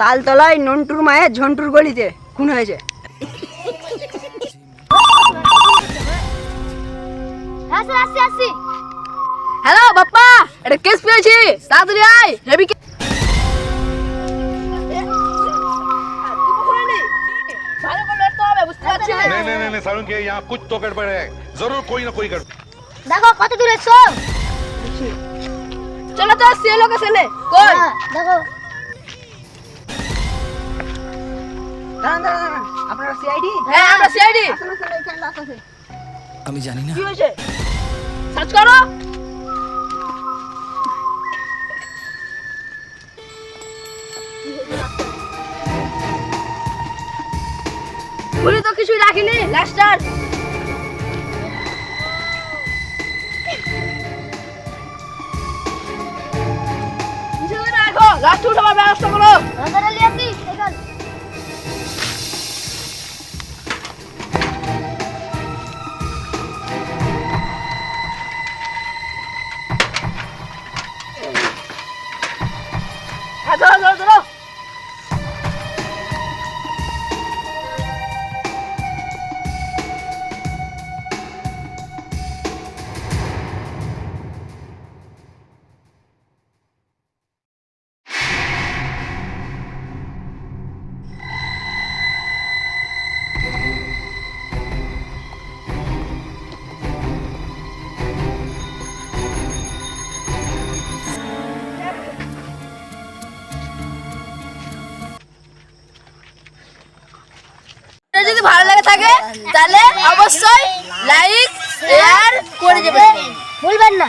তালতলায় নন্টুর মায়ের ঝন্টুর গলিতে খুন হয়েছে। হ্যালো বাপ্পা, এটা কেস পেয়েছি, তাড়াতাড়ি আয়। Heavy case. ভালো করে লড়তে হবে, বুঝতে পারছিস? नहीं नहीं नहीं सारुण के यहाँ कुछ तो गड़बड़ है, जरूर कोई ना कोई गड़बड़। দেখো কত দূরে এসছো। চলো তো সে লোকেশনে। কই? দেখো দাঁড়ান দাঁড়ান দাঁড়ান, আপনারা সিআইডি? হ্যাঁ আমরা সিআইডি। আমি জানি না। কি হয়েছে? সার্চ করো। পুলিশ তো কিছুই রাখিনি। লাস্টার রাখো, লাস্ট উঠাবার ব্যবস্থা করো। ধরে লিয়াছি এখান হ্যাঁ ধরো ধরো ধরো। যদি ভালো লাগে থাকে তাহলে অবশ্যই লাইক শেয়ার করে দেবেন, ভুলবেন না।